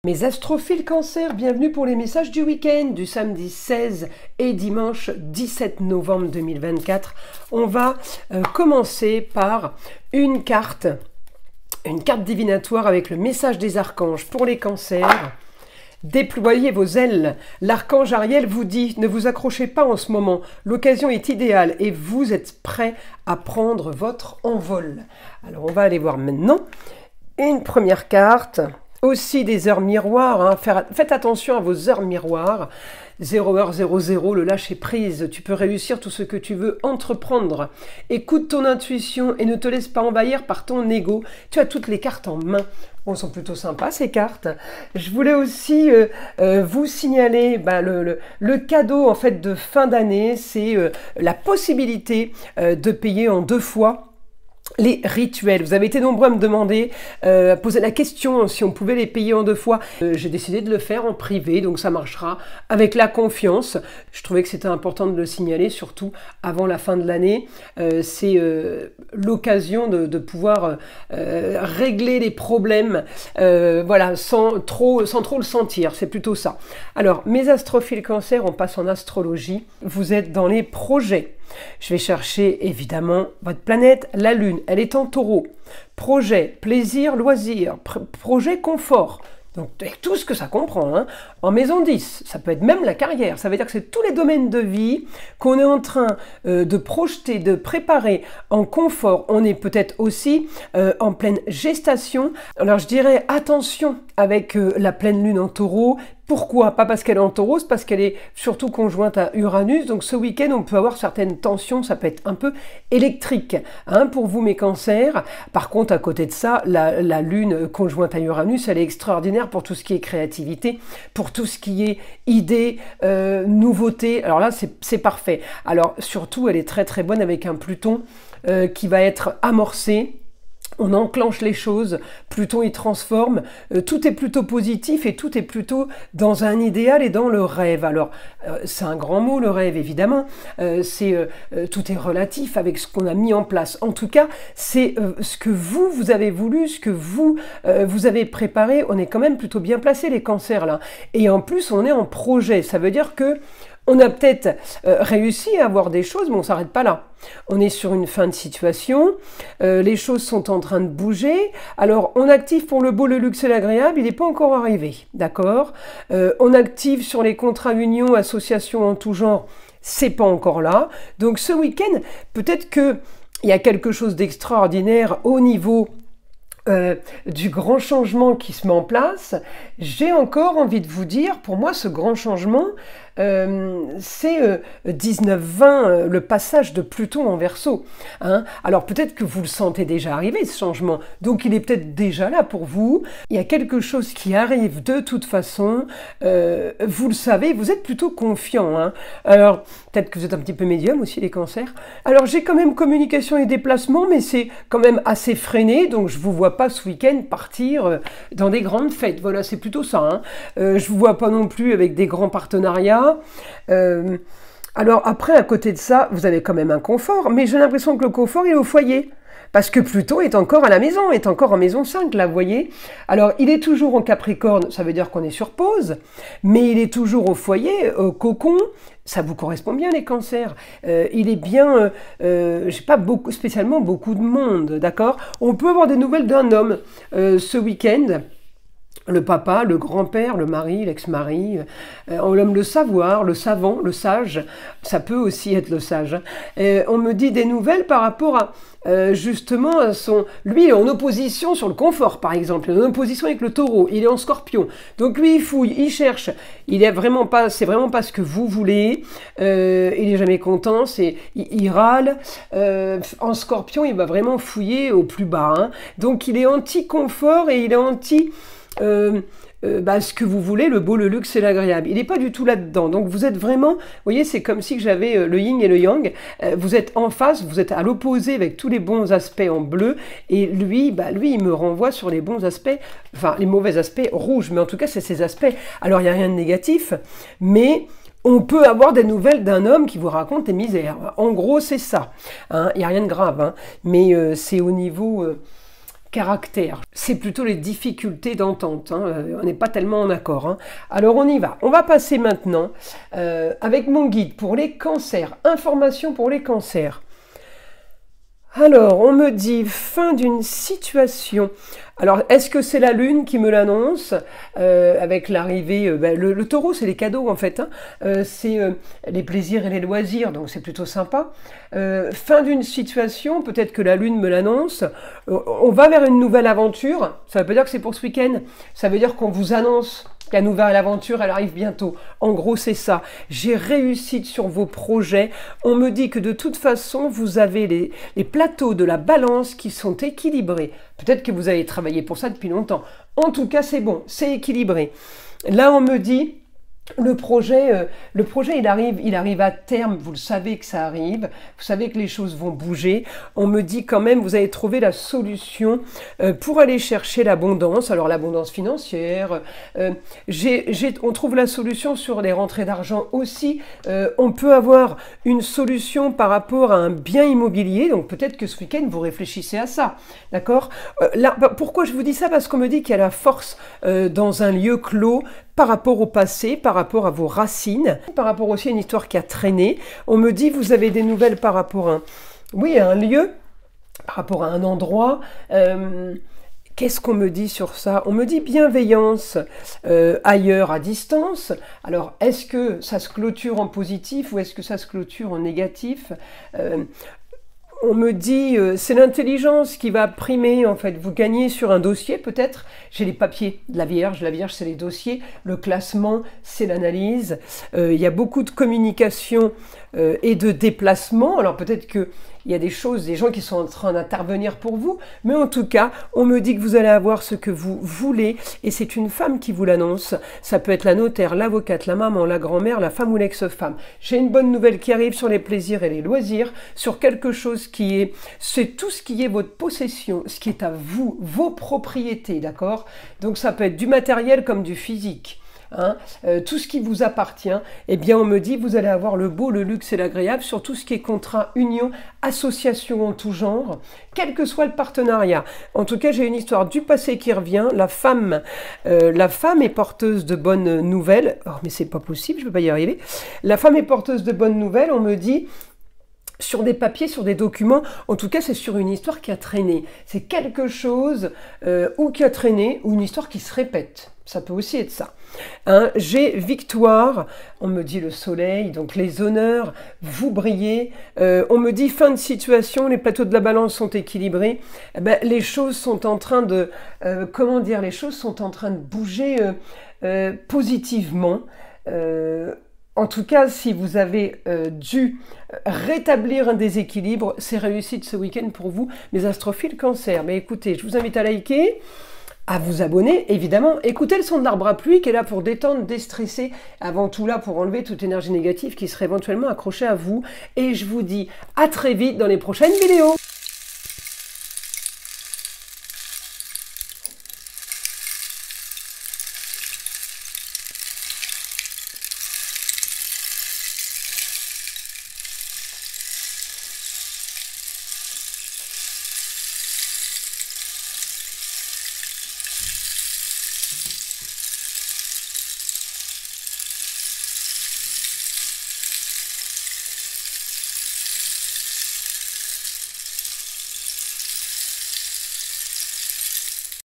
Mes astrophiles Cancer, bienvenue pour les messages du week-end du samedi 16 et dimanche 17 novembre 2024. On va commencer par une carte divinatoire avec le message des archanges pour les cancers. Déployez vos ailes. L'archange Ariel vous dit, ne vous accrochez pas en ce moment. L'occasion est idéale et vous êtes prêt à prendre votre envol. Alors on va aller voir maintenant une première carte. Aussi des heures miroirs, hein. Faites attention à vos heures miroirs. 0h00, le lâcher prise. Tu peux réussir tout ce que tu veux entreprendre. Écoute ton intuition et ne te laisse pas envahir par ton ego. Tu as toutes les cartes en main. Bon, elles sont plutôt sympas ces cartes. Je voulais aussi vous signaler le cadeau en fait de fin d'année. C'est la possibilité de payer en 2 fois les rituels. Vous avez été nombreux à me demander, à poser la question si on pouvait les payer en 2 fois. J'ai décidé de le faire en privé, donc ça marchera avec la confiance. Je trouvais que c'était important de le signaler, surtout avant la fin de l'année. C'est l'occasion de pouvoir régler les problèmes voilà, sans trop le sentir. C'est plutôt ça. Alors, mes astrophiles Cancer, on passe en astrologie. Vous êtes dans les projets. Je vais chercher évidemment votre planète, la Lune. Elle est en Taureau. Projet, plaisir, loisir, projet, confort. Donc tout ce que ça comprend. Hein. En maison 10, ça peut être même la carrière. Ça veut dire que c'est tous les domaines de vie qu'on est en train de projeter, de préparer en confort. On est peut-être aussi en pleine gestation. Alors je dirais attention avec la pleine lune en Taureau. Pourquoi? Pas parce qu'elle est en Taureau, c'est parce qu'elle est surtout conjointe à Uranus. Donc ce week-end, on peut avoir certaines tensions, ça peut être un peu électrique hein, pour vous mes cancers. Par contre, à côté de ça, la lune conjointe à Uranus, elle est extraordinaire pour tout ce qui est créativité, pour tout ce qui est idées, nouveautés. Alors là, c'est parfait. Alors surtout, elle est très très bonne avec un Pluton qui va être amorcé. On enclenche les choses, Pluton y transforme, tout est plutôt positif et tout est plutôt dans un idéal et dans le rêve. Alors, c'est un grand mot le rêve évidemment, tout est relatif avec ce qu'on a mis en place. En tout cas, c'est ce que vous avez voulu, ce que vous avez préparé, on est quand même plutôt bien placé les cancers là. Et en plus, on est en projet, ça veut dire que on a peut-être réussi à avoir des choses, mais on ne s'arrête pas là. On est sur une fin de situation, les choses sont en train de bouger. Alors, on active pour le beau, le luxe et l'agréable, il n'est pas encore arrivé, d'accord? On active sur les contrats unions, associations en tout genre, c'est pas encore là. Donc, ce week-end, peut-être qu'il y a quelque chose d'extraordinaire au niveau du grand changement qui se met en place. J'ai encore envie de vous dire, pour moi, ce grand changement, c'est 19-20, le passage de Pluton en Verseau. Hein. Alors peut-être que vous le sentez déjà arriver, ce changement, donc il est peut-être déjà là pour vous. Il y a quelque chose qui arrive de toute façon, vous le savez, vous êtes plutôt confiant. Hein. Alors peut-être que vous êtes un petit peu médium aussi les cancers. Alors j'ai quand même communication et déplacement, mais c'est quand même assez freiné, donc je vous vois pas ce week-end partir dans des grandes fêtes. Voilà, c'est plutôt ça. Hein. Je vous vois pas non plus avec des grands partenariats. Alors après, à côté de ça, vous avez quand même un confort, mais j'ai l'impression que le confort est au foyer. Parce que Pluton est encore à la maison, est encore en maison 5, là, vous voyez. Alors, il est toujours en Capricorne, ça veut dire qu'on est sur pause, mais il est toujours au foyer, au cocon. Ça vous correspond bien, les cancers. Il est bien, j'ai pas spécialement beaucoup de monde, d'accord? On peut avoir des nouvelles d'un homme ce week-end. Le papa, le grand-père, le mari, l'ex-mari, on aime le savoir, le savant, le sage, ça peut aussi être le sage. On me dit des nouvelles par rapport à, justement, à lui il est en opposition sur le confort par exemple, il est en opposition avec le taureau, il est en scorpion. Donc lui il fouille, il cherche, c'est vraiment pas ce que vous voulez, il est jamais content, il râle. En scorpion il va vraiment fouiller au plus bas. Hein. Donc il est anti-confort et il est anti... ce que vous voulez, le beau, le luxe et l'agréable. Il n'est pas du tout là-dedans. Donc vous êtes vraiment, vous voyez, c'est comme si j'avais le yin et le yang. Vous êtes en face, vous êtes à l'opposé avec tous les bons aspects en bleu. Et lui, il me renvoie sur les bons aspects, enfin les mauvais aspects rouges. Mais en tout cas, c'est ces aspects. Alors il n'y a rien de négatif, mais... on peut avoir des nouvelles d'un homme qui vous raconte des misères. En gros, c'est ça. Hein. Il n'y a rien de grave, hein. Mais c'est au niveau... caractère. C'est plutôt les difficultés d'entente. Hein. On n'est pas tellement en accord. Hein. Alors on y va. On va passer maintenant avec mon guide pour les cancers. Information pour les cancers. Alors, on me dit fin d'une situation. Alors, est-ce que c'est la Lune qui me l'annonce avec l'arrivée le taureau, c'est les cadeaux en fait. Hein, c'est les plaisirs et les loisirs, donc c'est plutôt sympa. Fin d'une situation, peut-être que la Lune me l'annonce. On va vers une nouvelle aventure. Ça ne veut pas dire que c'est pour ce week-end. Ça veut dire qu'on vous annonce la nouvelle aventure, elle arrive bientôt. En gros, c'est ça. J'ai réussi sur vos projets. On me dit que de toute façon, vous avez les plateaux de la balance qui sont équilibrés. Peut-être que vous avez travaillé pour ça depuis longtemps. En tout cas, c'est bon, c'est équilibré. Là, on me dit... Le projet, il arrive à terme, vous le savez que ça arrive, vous savez que les choses vont bouger. On me dit quand même, vous avez trouvé la solution pour aller chercher l'abondance, alors l'abondance financière, on trouve la solution sur les rentrées d'argent aussi. On peut avoir une solution par rapport à un bien immobilier, donc peut-être que ce week-end vous réfléchissez à ça, d'accord? Pourquoi je vous dis ça? Parce qu'on me dit qu'il y a la force dans un lieu clos, par rapport au passé, par rapport à vos racines, par rapport aussi à une histoire qui a traîné. On me dit, vous avez des nouvelles par rapport à un lieu, par rapport à un endroit. Qu'est-ce qu'on me dit sur ça? On me dit bienveillance ailleurs, à distance. Alors, est-ce que ça se clôture en positif ou est-ce que ça se clôture en négatif? On me dit, c'est l'intelligence qui va primer, en fait. Vous gagnez sur un dossier, peut-être. J'ai les papiers de la Vierge. La Vierge, c'est les dossiers. Le classement, c'est l'analyse. Il y a beaucoup de communication et de déplacement. Alors, peut-être qu'il y a des gens qui sont en train d'intervenir pour vous. Mais en tout cas, on me dit que vous allez avoir ce que vous voulez. Et c'est une femme qui vous l'annonce. Ça peut être la notaire, l'avocate, la maman, la grand-mère, la femme ou l'ex-femme. J'ai une bonne nouvelle qui arrive sur les plaisirs et les loisirs, sur quelque chose c'est tout ce qui est votre possession, ce qui est à vous, vos propriétés, d'accord? Donc ça peut être du matériel comme du physique. Hein, tout ce qui vous appartient, eh bien on me dit vous allez avoir le beau, le luxe et l'agréable sur tout ce qui est contrat, union, association en tout genre, quel que soit le partenariat. En tout cas, j'ai une histoire du passé qui revient. La femme est porteuse de bonnes nouvelles. Oh, mais c'est pas possible, je peux pas y arriver. La femme est porteuse de bonnes nouvelles. On me dit sur des papiers, sur des documents, en tout cas c'est sur une histoire qui a traîné. C'est quelque chose ou qui a traîné, ou une histoire qui se répète. Ça peut aussi être ça. Hein, j'ai victoire, on me dit le soleil, donc les honneurs, vous brillez. On me dit fin de situation, les plateaux de la balance sont équilibrés. Eh ben, les choses sont en train de, les choses sont en train de bouger positivement. En tout cas, si vous avez dû rétablir un déséquilibre, c'est réussi de ce week-end pour vous, mes astrophiles Cancer. Mais écoutez, je vous invite à liker, à vous abonner, évidemment. Écoutez le son de l'arbre à pluie qui est là pour détendre, déstresser, avant tout là pour enlever toute énergie négative qui serait éventuellement accrochée à vous. Et je vous dis à très vite dans les prochaines vidéos.